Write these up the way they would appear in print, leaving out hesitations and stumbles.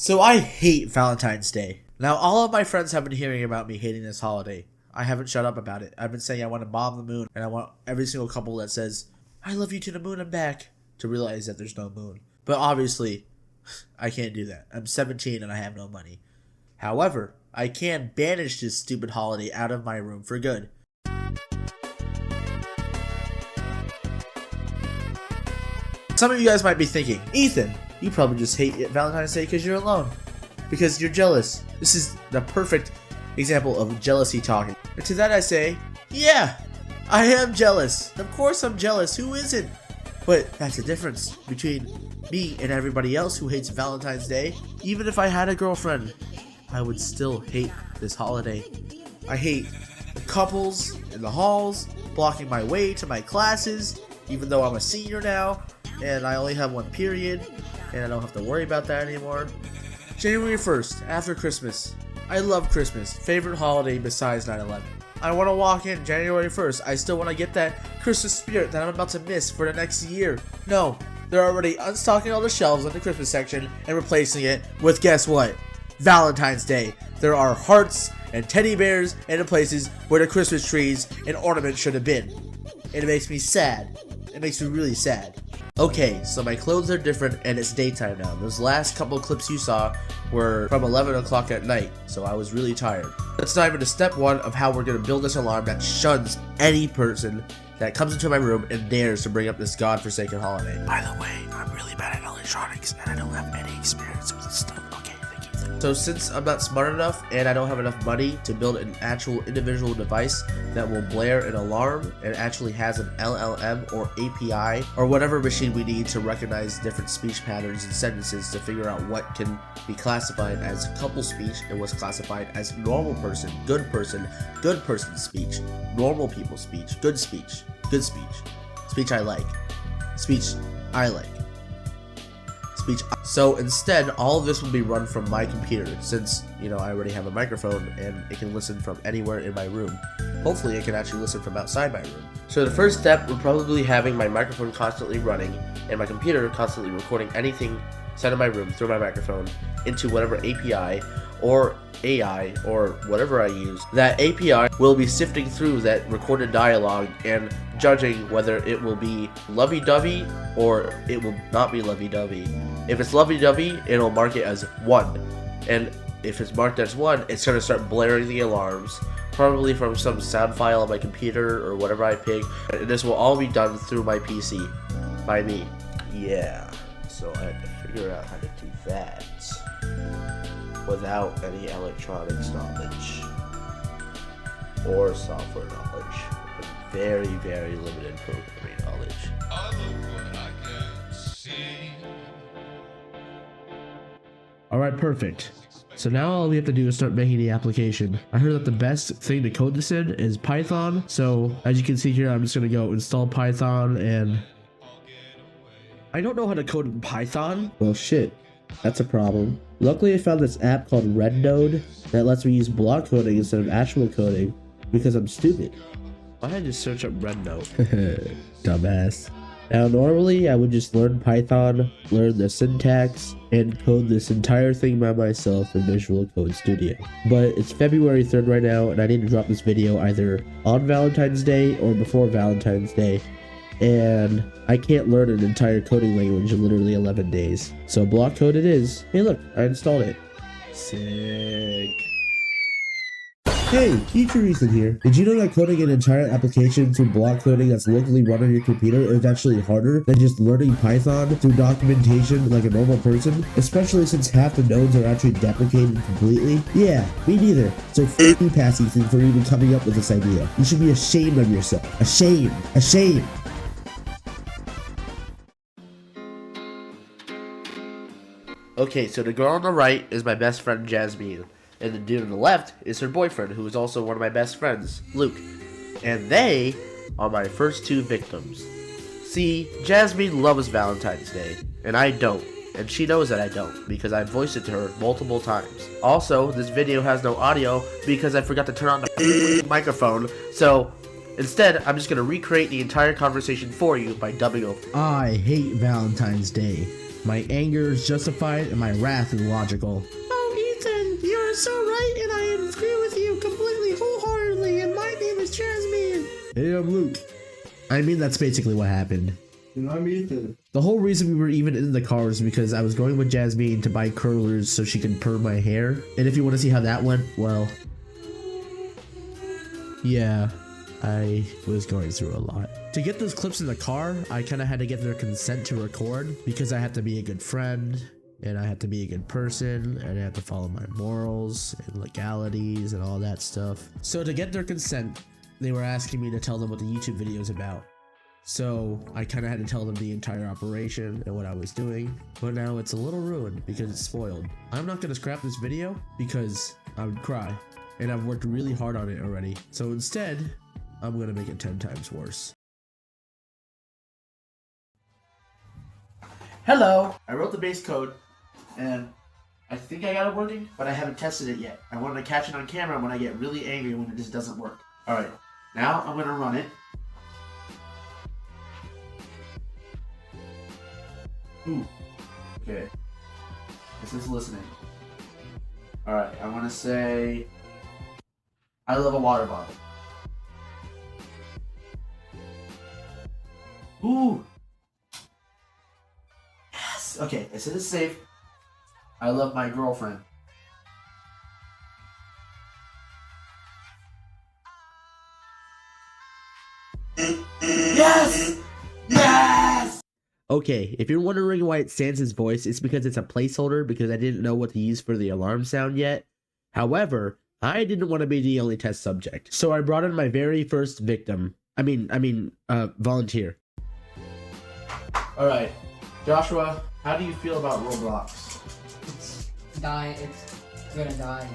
So I hate Valentine's Day. Now all of my friends have been hearing about me hating this holiday. I haven't shut up about it. I've been saying I want to bomb the moon, and I want every single couple that says, I love you to the moon and back, to realize that there's no moon. But obviously, I can't do that. I'm 17 and I have no money. However, I can banish this stupid holiday out of my room for good. Some of you guys might be thinking, Ethan, you probably just hate Valentine's Day because you're alone. Because you're jealous. This is the perfect example of jealousy talking. And to that I say, yeah, I am jealous. Of course I'm jealous. Who isn't? But that's the difference between me and everybody else who hates Valentine's Day. Even if I had a girlfriend, I would still hate this holiday. I hate the couples in the halls, blocking my way to my classes, even though I'm a senior now, and I only have one period, and I don't have to worry about that anymore. January 1st, after Christmas. I love Christmas, favorite holiday besides 9/11. I want to walk in January 1st, I still want to get that Christmas spirit that I'm about to miss for the next year. No, they're already unstocking all the shelves in the Christmas section and replacing it with, guess what? Valentine's Day. There are hearts and teddy bears in the places where the Christmas trees and ornaments should have been. And it makes me sad. It makes me really sad. Okay, so my clothes are different and it's daytime now. Those last couple clips you saw were from 11 o'clock at night, so I was really tired. Let's dive into step 1 of how we're going to build this alarm that shuns any person that comes into my room and dares to bring up this godforsaken holiday. By the way, I'm really bad at electronics and I don't have any experience with this stuff. So since I'm not smart enough and I don't have enough money to build an actual individual device that will blare an alarm and actually has an LLM or API or whatever machine we need to recognize different speech patterns and sentences to figure out what can be classified as couple speech and what's classified as normal person, good person speech, normal people speech, good speech, speech I like, speech I like. So instead, all of this will be run from my computer since, I already have a microphone and it can listen from anywhere in my room. Hopefully it can actually listen from outside my room. So the first step will probably having my microphone constantly running and my computer constantly recording anything said in my room through my microphone into whatever API or AI or whatever I use. That API will be sifting through that recorded dialogue and judging whether it will be lovey-dovey or it will not be lovey-dovey. If it's lovey-dovey, it'll mark it as 1. And if it's marked as 1, it's going to start blaring the alarms, probably from some sound file on my computer or whatever I pick. And this will all be done through my PC, by me. Yeah, so I had to figure out how to do that without any electronics knowledge or software knowledge. Very, very limited programming knowledge. I look what I can see. Alright, perfect. So now all we have to do is start making the application. I heard that the best thing to code this in is Python. So as you can see here, I'm just going to go install Python and I don't know how to code in Python. Well, shit. That's a problem. Luckily, I found this app called RedNode that lets me use block coding instead of actual coding because I'm stupid. Why did I just search up RedNode? Dumbass. Now, normally, I would just learn Python, learn the syntax, and code this entire thing by myself in Visual Code Studio. But it's February 3rd right now, and I need to drop this video either on Valentine's Day or before Valentine's Day. And I can't learn an entire coding language in literally 11 days. So block code it is. Hey look, I installed it. Sick. Hey, Teacher Ethan here. Did you know that coding an entire application through block coding that's locally run on your computer is actually harder than just learning Python through documentation like a normal person? Especially since half the nodes are actually deprecated completely? Yeah, me neither. So f*** you, Pass Ethan, for even coming up with this idea. You should be ashamed of yourself. Ashamed. Ashamed. Okay, so the girl on the right is my best friend Jasmine, and the dude on the left is her boyfriend, who is also one of my best friends, Luke. And they are my first 2 victims. See, Jasmine loves Valentine's Day, and I don't. And she knows that I don't, because I voiced it to her multiple times. Also, this video has no audio because I forgot to turn on the microphone, so Instead, I'm just gonna recreate the entire conversation for you by dubbing over. I hate Valentine's Day. My anger is justified and my wrath is logical. Oh, Ethan, you're so right, and I agree with you completely, wholeheartedly, and my name is Jasmine. Hey, I'm Luke. I mean, that's basically what happened. And I'm Ethan. The whole reason we were even in the car was because I was going with Jasmine to buy curlers so she can perm my hair. And if you want to see how that went, well, yeah, I was going through a lot. To get those clips in the car, I kind of had to get their consent to record because I had to be a good friend and I had to be a good person and I had to follow my morals and legalities and all that stuff. So to get their consent, they were asking me to tell them what the YouTube video is about. So I kind of had to tell them the entire operation and what I was doing, but now it's a little ruined because it's spoiled. I'm not gonna scrap this video because I would cry, and I've worked really hard on it already. So instead, I'm gonna make it 10 times worse. Hello! I wrote the base code, and I think I got it working, but I haven't tested it yet. I wanted to catch it on camera when I get really angry when it just doesn't work. Alright, now I'm gonna run it. Ooh. Okay. This is listening. Alright, I want to say... I love a water bottle. Ooh! Yes! Okay, I said it's safe. I love my girlfriend. Yes! Yes! Okay, if you're wondering why it stands his voice, it's because it's a placeholder because I didn't know what to use for the alarm sound yet. However, I didn't want to be the only test subject, so I brought in my very first victim. Volunteer. Alright, Joshua, how do you feel about Roblox? It's dying. It's gonna die.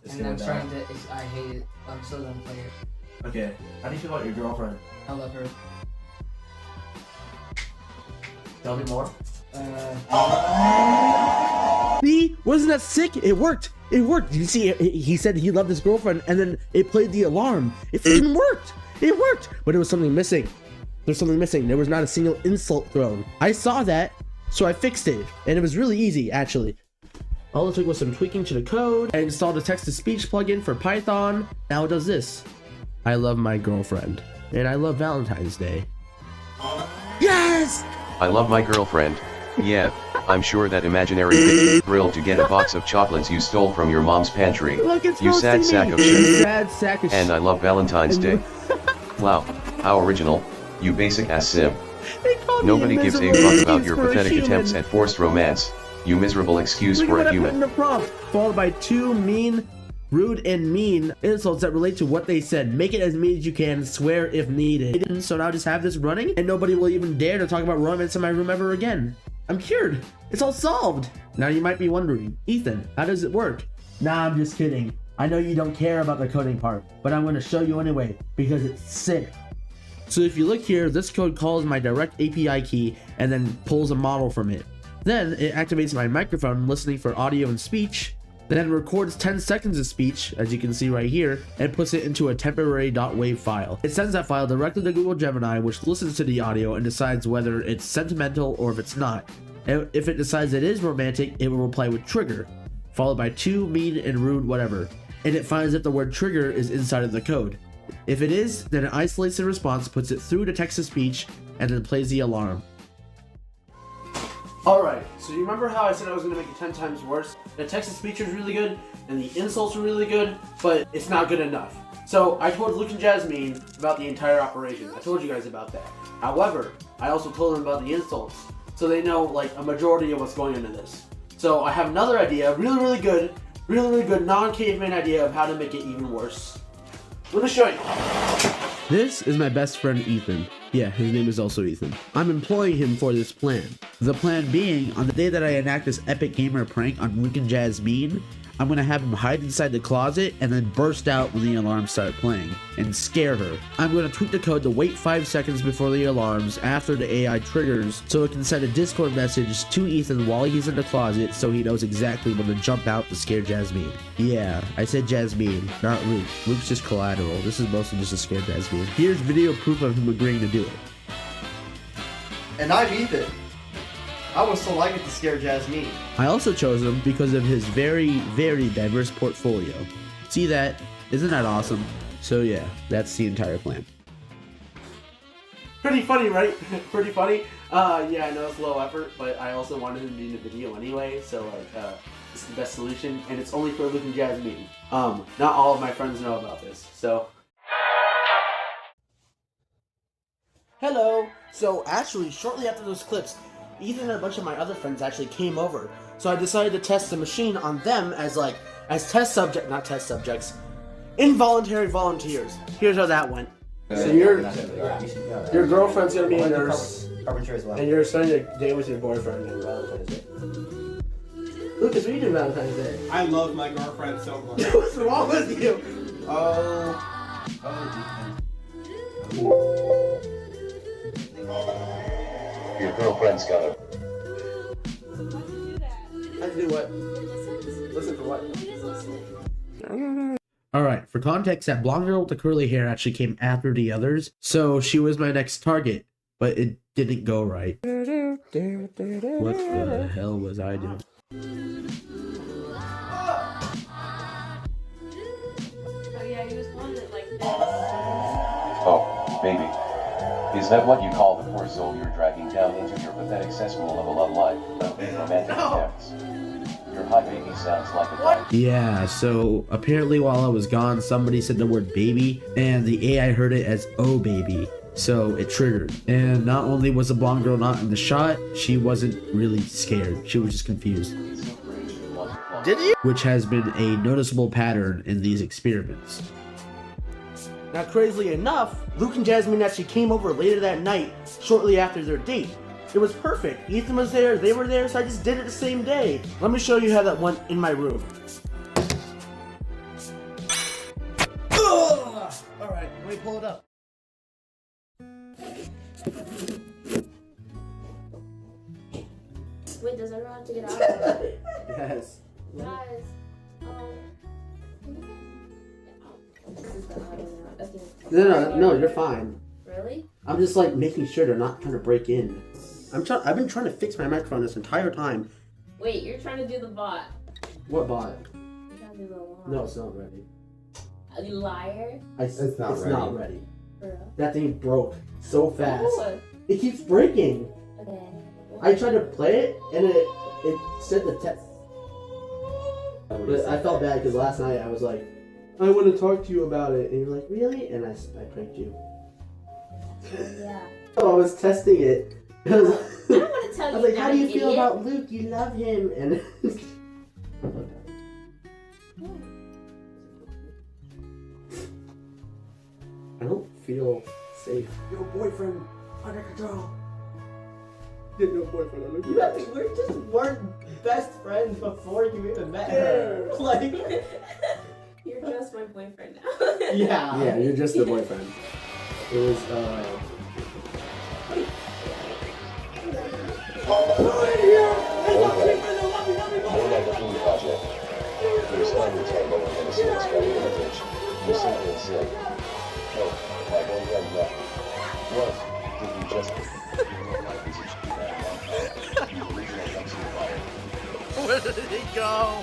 It's and gonna I'm die. trying to. I hate it. I'm still gonna play it. Okay, how do you feel about your girlfriend? I love her. Tell me more. See? Wasn't that sick? It worked. It worked. You see, he said he loved his girlfriend, and then it played the alarm. It freaking worked. It worked. But there was something missing. There's something missing. There was not a single insult thrown. I saw that, so I fixed it. And it was really easy, actually. All it took was some tweaking to the code. I installed a text-to-speech plugin for Python. Now it does this. I love my girlfriend. And I love Valentine's Day. Yes! I love my girlfriend. Yeah, I'm sure that imaginary bitch thrilled to get a box of chocolates you stole from your mom's pantry. Look, it's You sad roasting sack me. of shit. Sad sack of And I love Valentine's Day. Wow, how original, you basic ass sim. Nobody gives a fuck about your pathetic attempts at forced romance, you miserable excuse for a human. In the prompt, followed by 2 mean, rude, and mean insults that relate to what they said. Make it as mean as you can, swear if needed. So now just have this running, and nobody will even dare to talk about romance in my room ever again. I'm cured. It's all solved. Now you might be wondering, Ethan, how does it work? Nah, I'm just kidding. I know you don't care about the coding part, but I'm going to show you anyway, because it's sick. So if you look here, this code calls my direct API key and then pulls a model from it. Then it activates my microphone listening for audio and speech, then records 10 seconds of speech, as you can see right here, and puts it into a temporary .wav file. It sends that file directly to Google Gemini, which listens to the audio and decides whether it's sentimental or if it's not. And if it decides it is romantic, it will reply with trigger, followed by 2 mean and rude whatever. And it finds if the word trigger is inside of the code. If it is, then it isolates the response, puts it through to text-to-speech, and then plays the alarm. Alright, so you remember how I said I was going to make it 10 times worse? The text-to-speech was really good, and the insults were really good, but it's not good enough. So I told Luke and Jasmine about the entire operation. I told you guys about that. However, I also told them about the insults, so they know like a majority of what's going into this. So I have another idea, really good non-caveman idea of how to make it even worse. Let me show you. This is my best friend Ethan. Yeah, his name is also Ethan. I'm employing him for this plan. The plan being, on the day that I enact this epic gamer prank on Luke and Jasmine, I'm gonna have him hide inside the closet and then burst out when the alarms start playing and scare her. I'm gonna tweak the code to wait 5 seconds before the alarms after the AI triggers so it can send a Discord message to Ethan while he's in the closet so he knows exactly when to jump out to scare Jasmine. Yeah, I said Jasmine, not Luke. Luke's just collateral. This is mostly just to scare Jasmine. Here's video proof of him agreeing to do it. And I'm Ethan. I would still like it to scare Jasmine. I also chose him because of his very, very diverse portfolio. See that? Isn't that awesome? So yeah, that's the entire plan. Pretty funny, right? Pretty funny. Yeah, I know it's low effort, but I also wanted him to be in the video anyway, so like, it's the best solution, and it's only for Luke and Jasmine. Not all of my friends know about this, so. Hello! So actually, shortly after those clips, Ethan and a bunch of my other friends actually came over. So I decided to test the machine on them as test subject, not test subjects, involuntary volunteers. Here's how that went. So your girlfriend's gonna be a nurse, Carpenter as well. and you're spending a day with your boyfriend on Valentine's Day. Lucas, what are you doing Valentine's Day? I love my girlfriend so much. What's wrong with you? Your girlfriend's got a... I do what? Listen for what? Alright, for context, that blonde girl with the curly hair actually came after the others, so she was my next target, but it didn't go right. What the hell was I doing? Oh yeah, he was one that like this. Oh, baby. Is that what you call the poor soul you're dragging down into your pathetic cesspool of a love life of romantic attempts? Your hi baby sounds like a dog. Yeah, so apparently while I was gone, somebody said the word baby, and the AI heard it as oh baby, so it triggered. And not only was the blonde girl not in the shot, she wasn't really scared, she was just confused. Did you? Which has been a noticeable pattern in these experiments. Now, crazily enough, Luke and Jasmine actually came over later that night, shortly after their date. It was perfect. Ethan was there, they were there, so I just did it the same day. Let me show you how that went in my room. Alright, let me pull it up. Wait, does everyone have to get out? Yes. Guys, this is the audio now. Okay. No, you're fine. Really? I'm just like making sure they're not trying to break in. I've been trying to fix my microphone this entire time. Wait, you're trying to do the bot. What bot? You're trying to do the alarm. No, it's not ready. You liar. It's not ready. For real. That thing broke so fast. Ooh. It keeps breaking. Okay. I tried to play it and it said the text. But I felt bad because last night I was like, I want to talk to you about it. And you're like, really? And I pranked you. Yeah. So I was testing it. I was I don't want to tell you. like, how do you feel idiot. about Luke? You love him. And I don't feel safe. Your boyfriend under control. Get your boyfriend under control. You have to, we just weren't best friends before you even met her. Like, You're just my boyfriend now. yeah. Yeah, you're just the boyfriend. It was, Where did he go?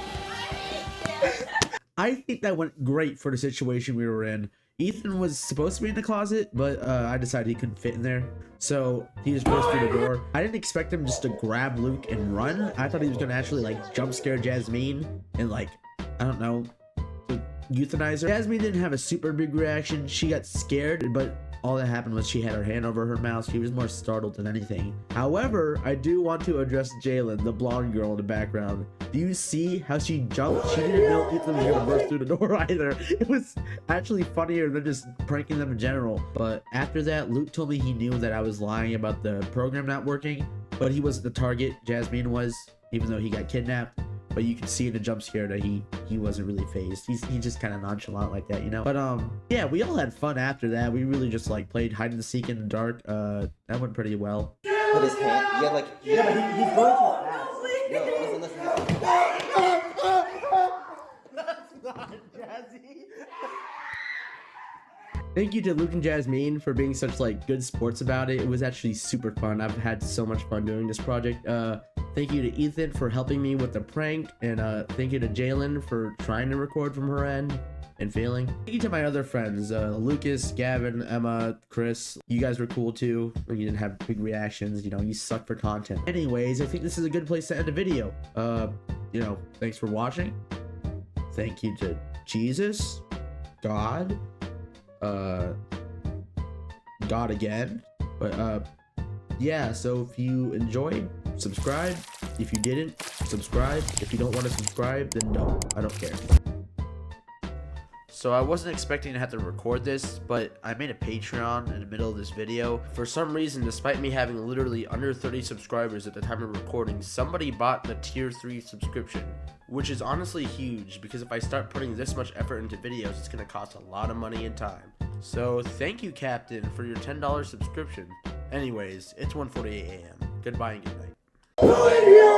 I think that went great for the situation we were in. Ethan was supposed to be in the closet, but I decided he couldn't fit in there. So he just burst through the door. I didn't expect him just to grab Luke and run. I thought he was gonna actually like jump scare Jasmine and like, I don't know, euthanize her. Jasmine didn't have a super big reaction. She got scared, but all that happened was she had her hand over her mouth. She was more startled than anything. However, I do want to address Jalen, the blonde girl in the background. Do you see how she jumped? She didn't know Ethan was gonna burst through the door either. It was actually funnier than just pranking them in general. But after that, Luke told me he knew that I was lying about the program not working, but he wasn't the target. Jasmine was, even though he got kidnapped. but you can see in the jump scare that he wasn't really phased. He's just kind of nonchalant like that, you know. But yeah, we all had fun after that. We really just like played hide and seek in the dark. That went pretty well. Put his hand. Yeah, like. Yeah, but he's going too fast. No, listen. That's not Jazzy. Thank you to Luke and Jasmine for being such like good sports about it. It was actually super fun. I've had so much fun doing this project. Thank you to Ethan for helping me with the prank, and thank you to Jalen for trying to record from her end and failing. Thank you to my other friends, Lucas, Gavin, Emma, Chris. You guys were cool too. You didn't have big reactions, you know, you suck for content. Anyways, I think this is a good place to end the video. You know, thanks for watching. Thank you to Jesus, God, God again. But yeah, so if you enjoyed, subscribe. If you didn't, subscribe. If you don't want to subscribe, then don't. I don't care. So I wasn't expecting to have to record this, but I made a Patreon in the middle of this video. For some reason, despite me having literally under 30 subscribers at the time of recording, somebody bought the tier 3 subscription, which is honestly huge because if I start putting this much effort into videos, it's going to cost a lot of money and time. So thank you, Captain, for your $10 subscription. Anyways, it's 1:48 a.m. Goodbye and good night.